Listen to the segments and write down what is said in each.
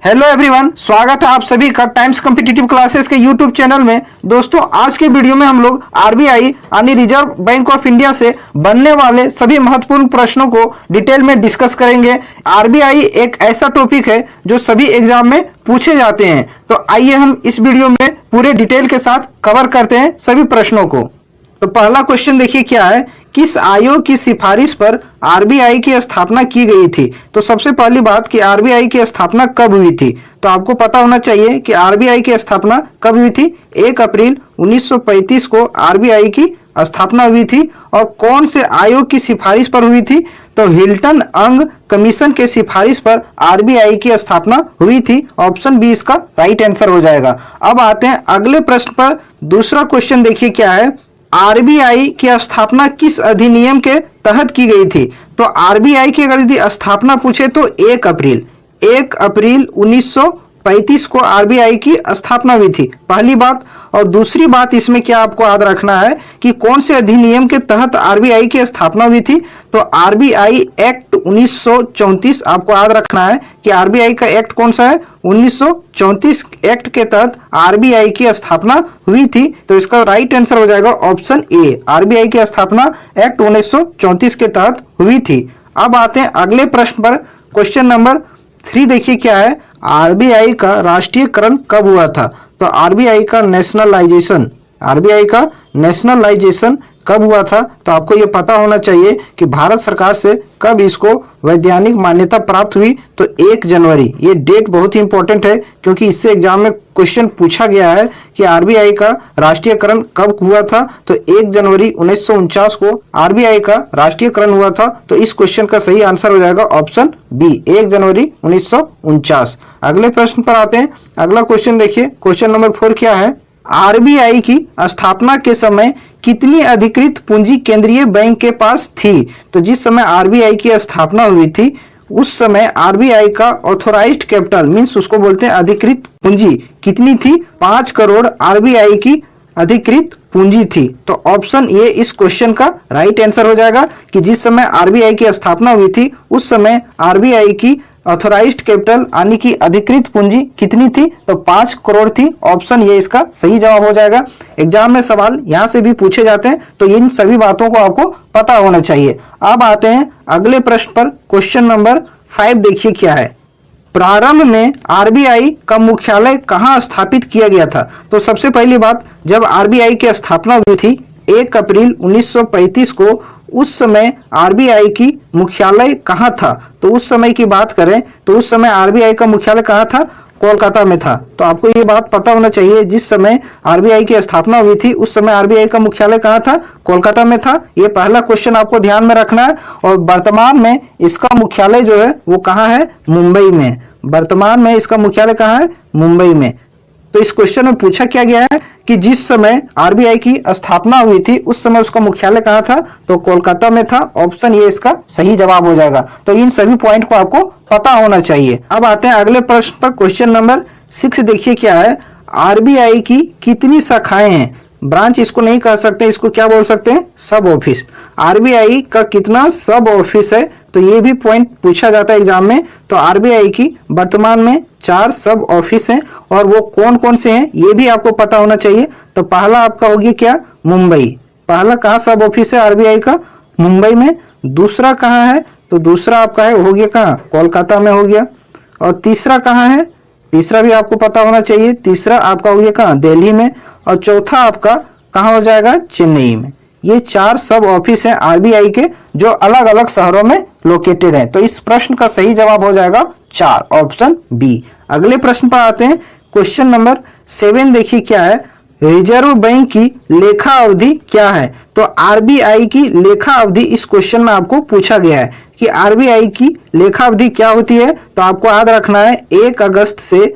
Hello everyone, स्वागत है आप सभी का टाइम्स कॉम्पिटिटिव क्लासेस के यूट्यूब चैनल में। दोस्तों, आज के वीडियो में हम लोग आरबीआई यानी रिजर्व बैंक ऑफ इंडिया से बनने वाले सभी महत्वपूर्ण प्रश्नों को डिटेल में डिस्कस करेंगे। आरबीआई एक ऐसा टॉपिक है जो सभी एग्जाम में पूछे जाते हैं, तो आइए हम इस वीडियो में पूरे डिटेल के साथ कवर करते हैं सभी प्रश्नों को। तो पहला क्वेश्चन देखिए क्या है, किस आयोग की सिफारिश पर आरबीआई की स्थापना की गई थी। तो सबसे पहली बात कि आरबीआई की स्थापना कब हुई थी, तो आपको पता होना चाहिए कि आरबीआई की स्थापना कब हुई थी। 1 अप्रैल 1935 को आरबीआई की स्थापना हुई थी। और कौन से आयोग की सिफारिश पर हुई थी, तो हिल्टन अंग कमीशन के सिफारिश पर आरबीआई की स्थापना हुई थी। ऑप्शन बी इसका राइट आंसर हो जाएगा। अब आते हैं अगले प्रश्न पर। दूसरा क्वेश्चन देखिए क्या है, आरबीआई की स्थापना किस अधिनियम के तहत की गई थी। तो आरबीआई की अगर यदि स्थापना पूछे तो 1 अप्रैल 1935 को आरबीआई की स्थापना हुई थी, पहली बात। और दूसरी बात इसमें क्या आपको याद रखना है कि कौन से अधिनियम के तहत आरबीआई की स्थापना हुई थी। तो आरबीआई एक्ट 1934 आपको याद रखना है कि आरबीआई का एक्ट कौन सा है, 1934 एक्ट के तहत आरबीआई की स्थापना हुई थी। तो इसका राइट आंसर हो जाएगा ऑप्शन ए, आरबीआई की स्थापना एक्ट 1934 के तहत हुई थी। अब आते हैं अगले प्रश्न पर। क्वेश्चन नंबर 3 देखिए क्या है, आरबीआई का राष्ट्रीयकरण कब हुआ था। तो आरबीआई का नेशनलाइजेशन कब हुआ था। तो आपको ये पता होना चाहिए कि भारत सरकार से कब इसको वैधानिक मान्यता प्राप्त हुई। तो 1 जनवरी, ये डेट बहुत ही इंपॉर्टेंट है क्योंकि इससे एग्जाम में क्वेश्चन पूछा गया है कि आरबीआई का राष्ट्रीयकरण कब हुआ था। तो 1 जनवरी 1949 को आरबीआई का राष्ट्रीयकरण हुआ था। तो इस क्वेश्चन का सही आंसर हो जाएगा ऑप्शन बी, 1 जनवरी 1949। अगले प्रश्न पर आते हैं। अगला क्वेश्चन देखिए, क्वेश्चन नंबर 4 क्या है, आरबीआई की स्थापना के समय कितनी अधिकृत पूंजी केंद्रीय बैंक के पास थी। तो जिस समय आरबीआई की स्थापना हुई थी उस समय आरबीआई का ऑथोराइज्ड कैपिटल मींस उसको बोलते हैं अधिकृत पूंजी कितनी थी, 5 करोड़ आरबीआई की अधिकृत पूंजी थी। तो ऑप्शन ए इस क्वेश्चन का राइट आंसर हो जाएगा कि जिस समय आरबीआई की स्थापना हुई थी उस समय आरबीआई की ऑथोराइज्ड कैपिटल यानी कि अधिकृत पूंजी कितनी थी, तो 5 करोड़ थी। ऑप्शन ये इसका सही जवाब हो जाएगा। एग्जाम में सवाल यहां से भी पूछे जाते हैं, तो इन सभी बातों को आपको पता होना चाहिए। अब आते हैं अगले प्रश्न पर। क्वेश्चन नंबर 5 देखिए क्या है, प्रारंभ में आरबीआई का मुख्यालय कहां स्थापित किया गया था। तो सबसे पहली बात, जब आरबीआई की स्थापना हुई थी 1 अप्रैल 1935 को, उस समय आरबीआई की मुख्यालय कहां था। तो उस समय की बात करें तो उस समय आरबीआई का मुख्यालय कहां था, कोलकाता में था। तो आपको ये बात पता होना चाहिए, जिस समय आरबीआई की स्थापना हुई थी उस समय आरबीआई का मुख्यालय कहां था, कोलकाता में था। ये पहला क्वेश्चन आपको ध्यान में रखना है। और वर्तमान में इसका मुख्यालय जो है वो कहां है, मुंबई में। वर्तमान में इसका मुख्यालय कहां है, मुंबई में। तो इस क्वेश्चन में पूछा क्या गया है कि जिस समय आरबीआई की स्थापना हुई थी उस समय उसका मुख्यालय कहां था, तो कोलकाता में था। ऑप्शन ये इसका सही जवाब हो जाएगा। तो इन सभी पॉइंट को आपको पता होना चाहिए। अब आते हैं अगले प्रश्न पर। क्वेश्चन नंबर 6 देखिए क्या है, आरबीआई की कितनी शाखाएं हैं। ब्रांच इसको नहीं कह सकते, इसको क्या बोल सकते हैं, सब ऑफिस। आरबीआई का कितना सब ऑफिस है, तो ये भी पॉइंट पूछा जाता है एग्जाम में। तो आरबीआई की वर्तमान में 4 सब ऑफिस हैं और वो कौन कौन से हैं ये भी आपको पता होना चाहिए। तो पहला आपका हो गया क्या, मुंबई। पहला कहाँ सब ऑफिस है आरबीआई का, मुंबई में। दूसरा कहाँ है, तो दूसरा आपका है हो गया कहाँ, कोलकाता में हो गया। और तीसरा कहाँ है, तीसरा भी आपको पता होना चाहिए, तीसरा आपका हो गया कहाँ, दिल्ली में। और चौथा आपका कहाँ हो जाएगा, चेन्नई में। ये 4 सब ऑफिस हैं आरबीआई के जो अलग अलग शहरों में लोकेटेड हैं। तो इस प्रश्न का सही जवाब हो जाएगा 4, ऑप्शन बी। अगले प्रश्न पर आते हैं। क्वेश्चन नंबर 7 देखिए क्या है, रिजर्व बैंक की लेखा अवधि क्या है। तो आरबीआई की लेखा अवधि इस क्वेश्चन में आपको पूछा गया है कि आरबीआई की लेखा अवधि क्या होती है। तो आपको याद रखना है 1 अगस्त से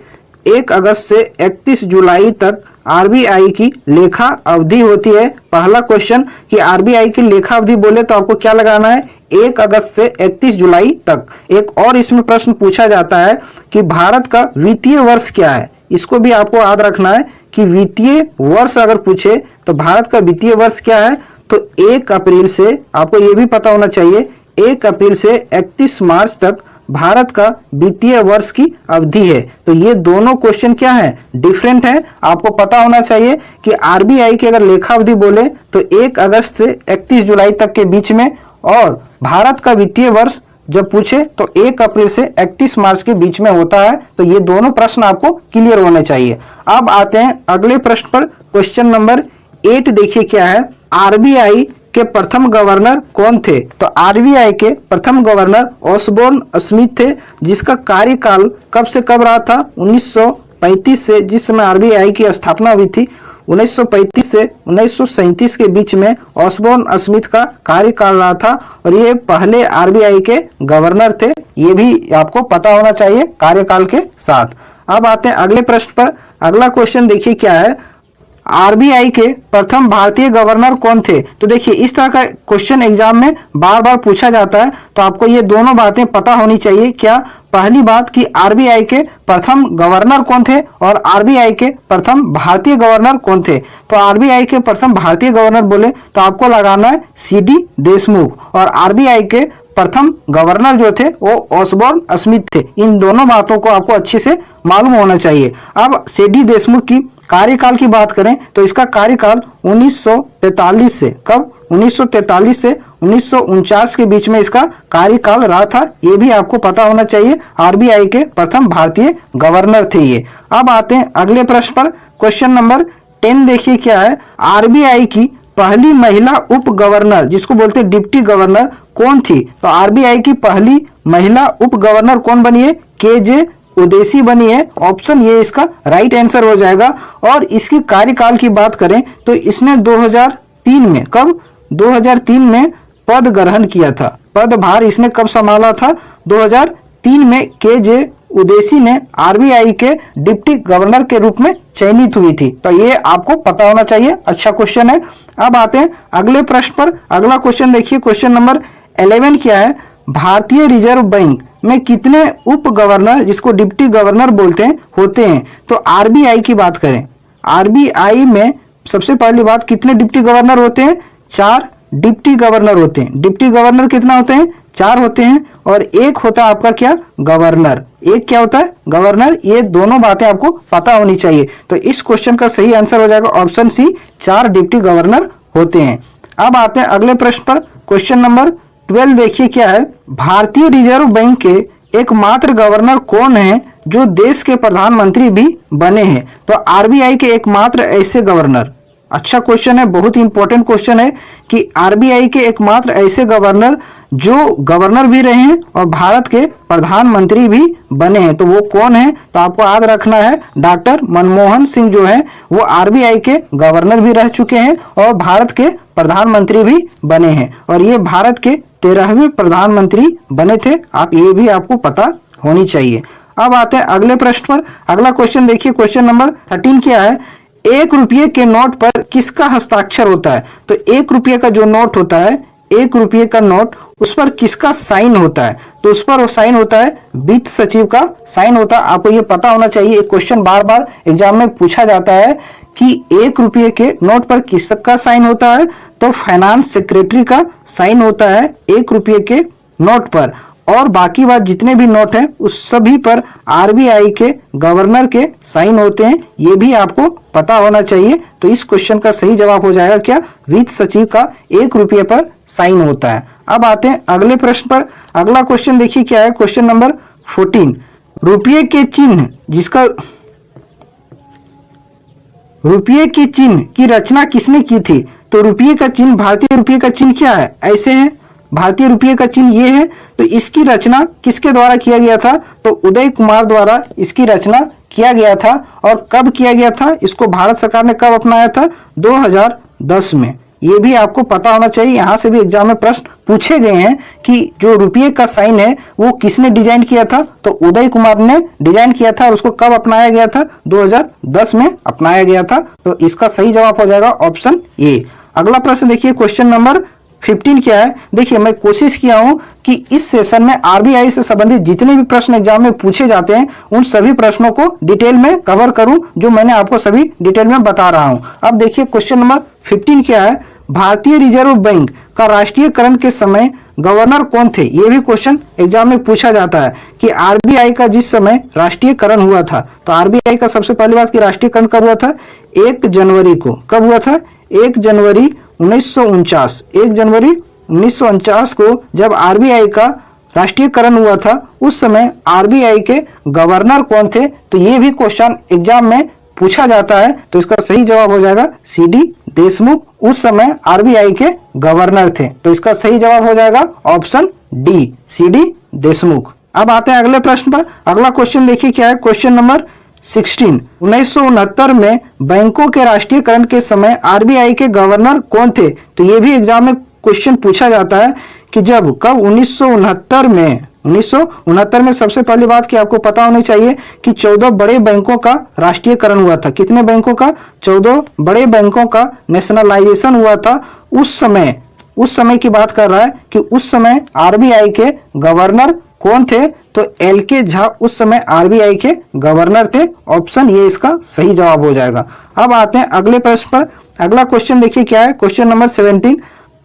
31 जुलाई तक आरबीआई की लेखा अवधि होती है। पहला क्वेश्चन कि आरबीआई की लेखा अवधि बोले तो आपको क्या लगाना है, 1 अगस्त से 31 जुलाई तक। एक और इसमें प्रश्न पूछा जाता है कि भारत का वित्तीय वर्ष क्या है। इसको भी आपको याद रखना है कि वित्तीय वर्ष अगर पूछे तो भारत का वित्तीय वर्ष क्या है। तो 1 अप्रैल से, आपको ये भी पता होना चाहिए, 1 अप्रैल से 31 मार्च तक भारत का वित्तीय वर्ष की अवधि है। तो ये दोनों क्वेश्चन क्या है, डिफरेंट है। आपको पता होना चाहिए कि आरबीआई की अगर लेखा अवधि बोले तो 1 अगस्त से 31 जुलाई तक के बीच में, और भारत का वित्तीय वर्ष जब पूछे तो 1 अप्रैल से 31 मार्च के बीच में होता है। तो ये दोनों प्रश्न आपको क्लियर होने चाहिए। अब आते हैं अगले प्रश्न पर। क्वेश्चन नंबर 8 देखिए क्या है, आरबीआई के प्रथम गवर्नर कौन थे? तो आरबीआई के प्रथम गवर्नर ऑसबोर्न स्मिथ थे, जिसका कार्यकाल कब से कब रहा था, 1935 से, जिस समय आरबीआई की स्थापना हुई थी 1935 से 1937 के बीच में ऑसबोर्न स्मिथ का कार्यकाल रहा था, और ये पहले आरबीआई के गवर्नर थे। ये भी आपको पता होना चाहिए कार्यकाल के साथ। अब आते हैं अगले प्रश्न पर। अगला क्वेश्चन देखिए क्या है, आरबीआई के प्रथम भारतीय गवर्नर कौन थे? तो देखिए इस तरह का क्वेश्चन एग्जाम में बार बार पूछा जाता है, तो आपको ये दोनों बातें पता होनी चाहिए। क्या? पहली बात कि आरबीआई के प्रथम गवर्नर कौन थे और आरबीआई के प्रथम भारतीय गवर्नर कौन थे। तो आरबीआई के प्रथम भारतीय गवर्नर बोले तो आपको लगाना है सीडी देशमुख, और आरबीआई के प्रथम गवर्नर जो थे वो ऑसबोर्न स्मिथ थे। इन दोनों बातों को आपको अच्छे से मालूम होना चाहिए। अब सीडी देशमुख की कार्यकाल की बात करें तो इसका कार्यकाल 1943 से, कब, 1943 से 1949 के बीच में इसका कार्यकाल रहा था। ये भी आपको पता होना चाहिए। आरबीआई के प्रथम भारतीय गवर्नर थे ये। अब आते हैं अगले प्रश्न पर। क्वेश्चन नंबर 10 देखिए क्या है, आरबीआई की पहली महिला उप गवर्नर, जिसको बोलते हैं डिप्टी गवर्नर, कौन थी? तो आरबीआई की पहली महिला उप गवर्नर कौन बनी है? केजे उदेसी बनी है। ऑप्शन ये इसका राइट आंसर हो जाएगा। और इसकी कार्यकाल की बात करें तो इसने 2003 में, कब, 2003 में पद ग्रहण किया था। पदभार इसने कब संभाला था? 2003 में केजे उदेसी ने आरबीआई के डिप्टी गवर्नर के रूप में चयनित हुई थी। तो ये आपको पता होना चाहिए। अच्छा क्वेश्चन है। अब आते हैं अगले प्रश्न पर। अगला क्वेश्चन देखिए, क्वेश्चन नंबर 11 क्या है, भारतीय रिजर्व बैंक में कितने उप गवर्नर, जिसको डिप्टी गवर्नर बोलते हैं, होते हैं? तो आरबीआई की बात करें, आरबीआई में सबसे पहली बात कितने डिप्टी गवर्नर होते हैं? 4 डिप्टी गवर्नर होते हैं। डिप्टी गवर्नर कितना होते हैं? 4 होते हैं। और एक होता है आपका क्या, गवर्नर। एक क्या होता है? गवर्नर। ये दोनों बातें आपको पता होनी चाहिए। तो इस क्वेश्चन का सही आंसर हो जाएगा ऑप्शन सी, 4 डिप्टी गवर्नर होते हैं। अब आते हैं अगले प्रश्न पर। क्वेश्चन नंबर 12 देखिए क्या है, भारतीय रिजर्व बैंक के एकमात्र गवर्नर कौन है जो देश के प्रधानमंत्री भी बने हैं? तो आरबीआई के एकमात्र ऐसे गवर्नर, अच्छा क्वेश्चन है, बहुत इंपॉर्टेंट क्वेश्चन है कि आरबीआई के एकमात्र ऐसे गवर्नर जो गवर्नर भी रहे हैं और भारत के प्रधानमंत्री भी बने हैं, तो वो कौन है? तो आपको याद रखना है, डॉक्टर मनमोहन सिंह जो है वो आरबीआई के गवर्नर भी रह चुके हैं और भारत के प्रधानमंत्री भी बने हैं, और ये भारत के 13वें प्रधानमंत्री बने थे। आप ये भी आपको पता होनी चाहिए। अब आते हैं अगले प्रश्न पर। अगला क्वेश्चन देखिए, क्वेश्चन नंबर 13 क्या है, 1 रुपये के नोट पर किसका हस्ताक्षर होता है? तो 1 रुपये का जो नोट होता है, 1 रुपये का नोट, उस पर किसका साइन होता है? तो उस पर वो साइन होता है वित्त सचिव का साइन होता है। आपको ये पता होना चाहिए। एक क्वेश्चन बार बार एग्जाम में पूछा जाता है कि 1 रुपये के नोट पर किसका साइन होता है? तो फाइनेंस सेक्रेटरी का साइन होता है 1 रुपये के नोट पर, और बाकी बात जितने भी नोट हैं उस सभी पर आरबीआई के गवर्नर के साइन होते हैं। ये भी आपको पता होना चाहिए। तो इस क्वेश्चन का सही जवाब हो जाएगा क्या, वित्त सचिव का 1 रुपये पर साइन होता है। अब आते हैं अगले प्रश्न पर। अगला क्वेश्चन देखिए क्या है, क्वेश्चन नंबर 14, रुपये के चिन्ह जिसका रुपये के चिन्ह की रचना किसने की थी? तो रुपये का चिन्ह, भारतीय रुपये का चिन्ह क्या है? ऐसे है, भारतीय रुपये का चिन्ह ये है। तो इसकी रचना किसके द्वारा किया गया था? तो उदय कुमार द्वारा इसकी रचना किया गया था। और कब किया गया था? इसको भारत सरकार ने कब अपनाया था? 2010 में। ये भी आपको पता होना चाहिए। यहाँ से भी एग्जाम में प्रश्न पूछे गए हैं कि जो रुपये का साइन है वो किसने डिजाइन किया था? तो उदय कुमार ने डिजाइन किया था। और उसको कब अपनाया गया था? 2010 में अपनाया गया था। तो इसका सही जवाब हो जाएगा ऑप्शन ए। अगला प्रश्न देखिए, क्वेश्चन नंबर 15 क्या है। देखिए मैं कोशिश किया हूं कि इस सेशन में आरबीआई से संबंधित जितने भी प्रश्न एग्जाम में पूछे जाते हैं उन सभी प्रश्नों को डिटेल में कवर करूं, जो मैंने आपको सभी डिटेल में बता रहा हूं। अब देखिए क्वेश्चन नंबर 15 क्या है, भारतीय रिजर्व बैंक का राष्ट्रीयकरण के समय गवर्नर कौन थे, ये भी क्वेश्चन एग्जाम में पूछा जाता है कि आरबीआई का जिस समय राष्ट्रीयकरण हुआ था, तो आरबीआई का सबसे पहली बात कि राष्ट्रीयकरण कब हुआ था, 1 जनवरी को। कब हुआ था, 1 जनवरी 1949। 1 जनवरी 1949 को जब आरबीआई का राष्ट्रीयकरण हुआ था, उस समय आरबीआई के गवर्नर कौन थे, तो ये भी क्वेश्चन एग्जाम में पूछा जाता है। तो इसका सही जवाब हो जाएगा सीडी देशमुख, उस समय आरबीआई के गवर्नर थे। तो इसका सही जवाब हो जाएगा ऑप्शन डी, सीडी देशमुख। अब आते हैं अगले प्रश्न पर। अगला क्वेश्चन देखिए क्या है, क्वेश्चन नंबर 16। 1969 में बैंकों के राष्ट्रीयकरण के समय आरबीआई के गवर्नर कौन थे, तो ये भी एग्जाम में क्वेश्चन पूछा जाता है कि जब कब 1969 में सबसे पहली बात कि आपको पता होनी चाहिए कि 14 बड़े बैंकों का राष्ट्रीयकरण हुआ था। कितने बैंकों का, 14 बड़े बैंकों का नेशनलाइजेशन हुआ था। उस समय की बात कर रहा है कि उस समय आरबीआई के गवर्नर कौन थे, तो एल के झा उस समय आरबीआई के गवर्नर थे। ऑप्शन ये इसका सही जवाब हो जाएगा। अब आते हैं अगले प्रश्न पर। अगला क्वेश्चन देखिए क्या है, क्वेश्चन नंबर 17।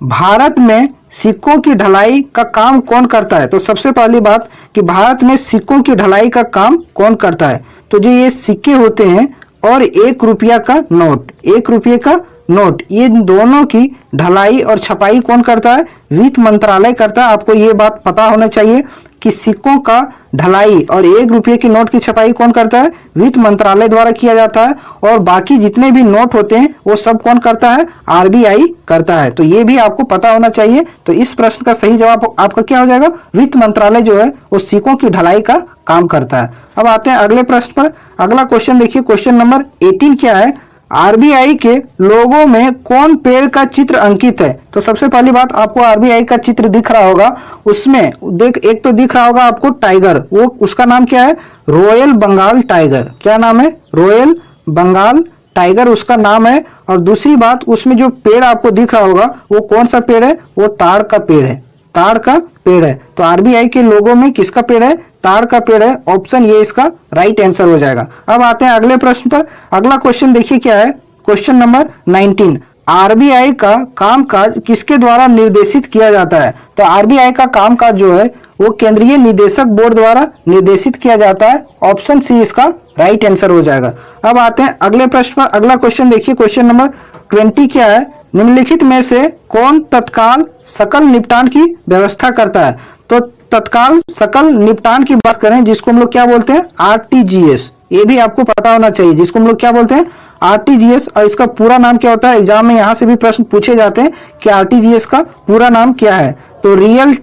भारत में सिक्कों की ढलाई का काम कौन करता है, तो सबसे पहली बात कि भारत में सिक्कों की ढलाई का काम कौन करता है, तो जो ये सिक्के होते हैं और 1 रुपया का नोट, 1 रुपये का नोट, ये दोनों की ढलाई और छपाई कौन करता है, वित्त मंत्रालय करता है। आपको ये बात पता होना चाहिए कि सिक्कों का ढलाई और 1 रुपये की नोट की छपाई कौन करता है, वित्त मंत्रालय द्वारा किया जाता है। और बाकी जितने भी नोट होते हैं वो सब कौन करता है, आरबीआई करता है। तो ये भी आपको पता होना चाहिए। तो इस प्रश्न का सही जवाब आपका क्या हो जाएगा, वित्त मंत्रालय जो है वो सिक्कों की ढलाई का काम करता है। अब आते हैं अगले प्रश्न पर। अगला क्वेश्चन देखिए, क्वेश्चन नंबर 18 क्या है, आरबीआई के लोगों में कौन पेड़ का चित्र अंकित है, तो सबसे पहली बात आपको आरबीआई का चित्र दिख रहा होगा, उसमें एक तो दिख रहा होगा आपको टाइगर, वो उसका नाम क्या है, रॉयल बंगाल टाइगर। क्या नाम है, रॉयल बंगाल टाइगर उसका नाम है। और दूसरी बात, उसमें जो पेड़ आपको दिख रहा होगा वो कौन सा पेड़ है, वो ताड़ का पेड़ है, ताड़ का पेड़ है। तो आरबीआई के लोगों में किसका पेड़ है, ताड़ का पेड़ है। ऑप्शन ये इसका राइट आंसर हो जाएगा। अब आते हैं अगले प्रश्न पर। अगला क्वेश्चन देखिए क्या है, क्वेश्चन नंबर 19। आरबीआई का कामकाज किसके द्वारा निर्देशित किया जाता है, तो आरबीआई का कामकाज जो है वो केंद्रीय निदेशक बोर्ड द्वारा निर्देशित किया जाता है। ऑप्शन सी इसका राइट आंसर हो जाएगा। अब आते हैं अगले प्रश्न पर। अगला क्वेश्चन देखिए, क्वेश्चन नंबर 20 क्या है, निम्नलिखित में से कौन तत्काल सकल निपटान की व्यवस्था करता है, तो तत्काल सकल निपटान की बात करें जिसको हम लोग क्या बोलते हैं, आरटीजीएस। ये भी आपको पता होना चाहिए, जिसको हम लोग क्या बोलते हैं, आरटीजीएस। और इसका पूरा नाम क्या होता है, एग्जाम में यहां से भी प्रश्न पूछे जाते हैं कि आरटीजीएस का पूरा नाम क्या है, तो रियल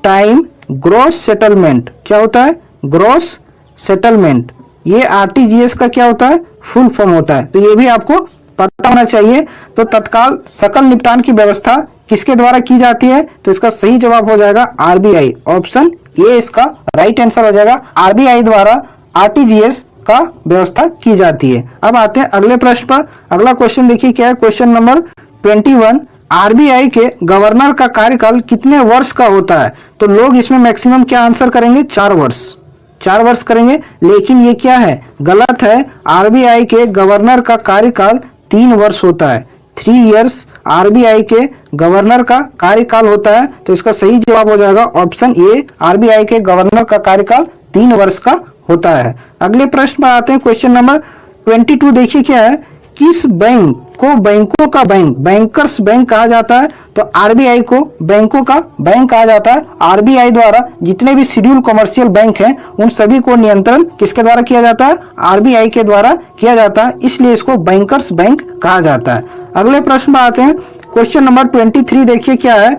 टाइम ग्रॉस सेटलमेंट। क्या होता है, ग्रॉस सेटलमेंट। ये आरटीजीएस का क्या होता है, फुल फॉर्म होता है। तो ये भी आपको पता होना चाहिए। तो तत्काल सकल निपटान की व्यवस्था किसके द्वारा की जाती है, तो इसका सही जवाब हो जाएगा आरबीआई। ऑप्शन ये इसका राइट आंसर हो जाएगा, आरबीआई द्वारा आरटीजीएस का व्यवस्था की जाती है। अब आते हैं अगले प्रश्न पर। अगला क्वेश्चन देखिए क्या है, क्वेश्चन नंबर 21। आरबीआई के गवर्नर का कार्यकाल कितने वर्ष का होता है, तो लोग इसमें मैक्सिमम क्या आंसर करेंगे, 4 वर्ष, 4 वर्ष करेंगे। लेकिन ये क्या है, गलत है। आरबीआई के गवर्नर का कार्यकाल 3 वर्ष होता है, 3 इयर्स आरबीआई के गवर्नर का कार्यकाल होता है। तो इसका सही जवाब हो जाएगा ऑप्शन ए, आरबीआई के गवर्नर का कार्यकाल 3 वर्ष का होता है। अगले प्रश्न पर आते हैं, क्वेश्चन नंबर 22 देखिए क्या है, किस बैंक को बैंकों का बैंक, बैंकर्स बैंक कहा जाता है, तो आरबीआई को बैंकों का बैंक कहा जाता है। आरबीआई द्वारा जितने भी शेड्यूल कमर्शियल बैंक हैं उन सभी को नियंत्रण किसके द्वारा किया जाता है, आरबीआई के द्वारा किया जाता है, इसलिए इसको बैंकर्स बैंक कहा जाता है। अगले प्रश्न पर आते हैं, क्वेश्चन नंबर 23 देखिए क्या है,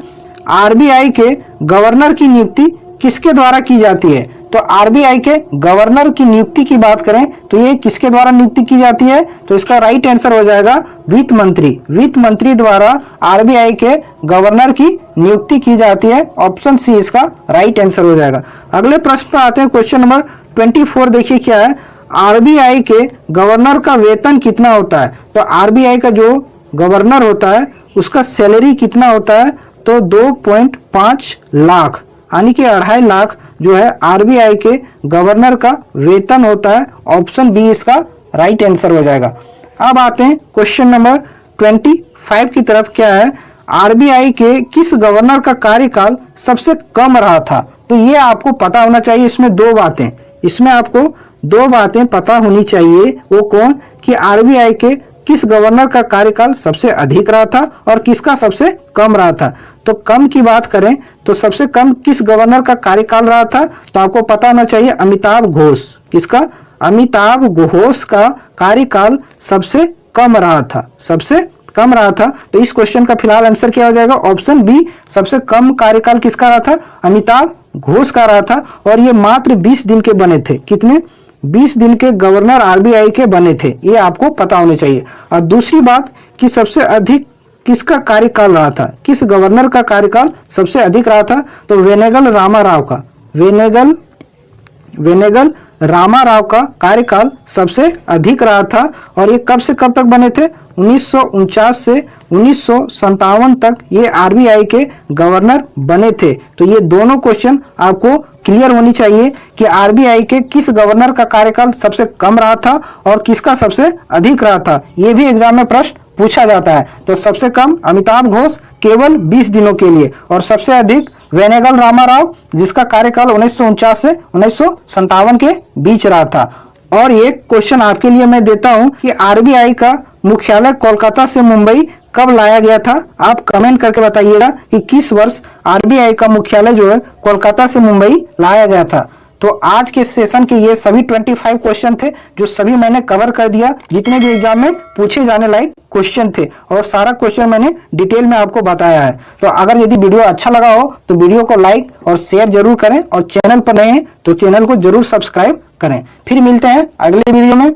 आरबीआई के गवर्नर की नियुक्ति किसके द्वारा की जाती है, तो आरबीआई के गवर्नर की नियुक्ति की बात करें तो ये किसके द्वारा नियुक्ति की जाती है, तो इसका राइट आंसर हो जाएगा वित्त मंत्री। वित्त मंत्री द्वारा आरबीआई के गवर्नर की नियुक्ति की जाती है। ऑप्शन सी इसका राइट आंसर हो जाएगा। अगले प्रश्न पर आते हैं, क्वेश्चन नंबर 24 देखिए क्या है, आरबीआई के गवर्नर का वेतन कितना होता है, तो आरबीआई का जो गवर्नर होता है उसका सैलरी कितना होता है, तो 2.5 लाख यानी कि 2.5 लाख जो है आरबीआई के गवर्नर का वेतन होता है। ऑप्शन बी इसका राइट आंसर हो जाएगा। अब आते हैं क्वेश्चन नंबर 25 की तरफ। क्या है, आरबीआई के किस गवर्नर का कार्यकाल सबसे कम रहा था? तो ये आपको पता होना चाहिए। इसमें आपको दो बातें पता होनी चाहिए। वो कौन? कि आरबीआई के किस गवर्नर का कार्यकाल सबसे अधिक रहा था और किसका सबसे कम रहा था। तो कम की बात करें तो सबसे कम किस गवर्नर का कार्यकाल रहा था? तो आपको पता होना चाहिए अमिताभ घोष। किसका? अमिताभ घोष का कार्यकाल सबसे कम रहा था, सबसे कम रहा था। तो इस क्वेश्चन का फिलहाल आंसर क्या हो जाएगा? ऑप्शन बी, सबसे कम कार्यकाल किसका रहा था? अमिताभ घोष का रहा था। और ये मात्र 20 दिन के बने थे। कितने? 20 दिन के गवर्नर आरबीआई के बने थे। ये आपको पता होनी चाहिए। और दूसरी बात कि सबसे अधिक किसका कार्यकाल रहा था? किस गवर्नर का कार्यकाल सबसे अधिक रहा था? तो वेनेगल रामाराव का, वेनेगल रामाराव का कार्यकाल सबसे अधिक रहा था। और ये कब से कब तक बने थे? 1949 से 1957 तक ये आरबीआई के गवर्नर बने थे। तो ये दोनों क्वेश्चन आपको क्लियर होनी चाहिए कि आरबीआई के किस गवर्नर का कार्यकाल सबसे कम रहा था और किसका सबसे अधिक रहा था। ये भी एग्जाम में प्रश्न पूछा जाता है। तो सबसे कम अमिताभ घोष केवल 20 दिनों के लिए, और सबसे अधिक वेनेगल रामाराव जिसका कार्यकाल 1949 से 1957 के बीच रहा था। और एक क्वेश्चन आपके लिए मैं देता हूं कि आरबीआई का मुख्यालय कोलकाता से मुंबई कब लाया गया था? आप कमेंट करके बताइएगा कि किस वर्ष आरबीआई का मुख्यालय जो है कोलकाता से मुंबई लाया गया था। तो आज के सेशन के ये सभी 25 क्वेश्चन थे जो सभी मैंने कवर कर दिया, जितने भी एग्जाम में पूछे जाने लायक क्वेश्चन थे, और सारा क्वेश्चन मैंने डिटेल में आपको बताया है। तो अगर यदि वीडियो अच्छा लगा हो तो वीडियो को लाइक और शेयर जरूर करें, और चैनल पर नए हैं तो चैनल को जरूर सब्सक्राइब करें। फिर मिलते हैं अगले वीडियो में।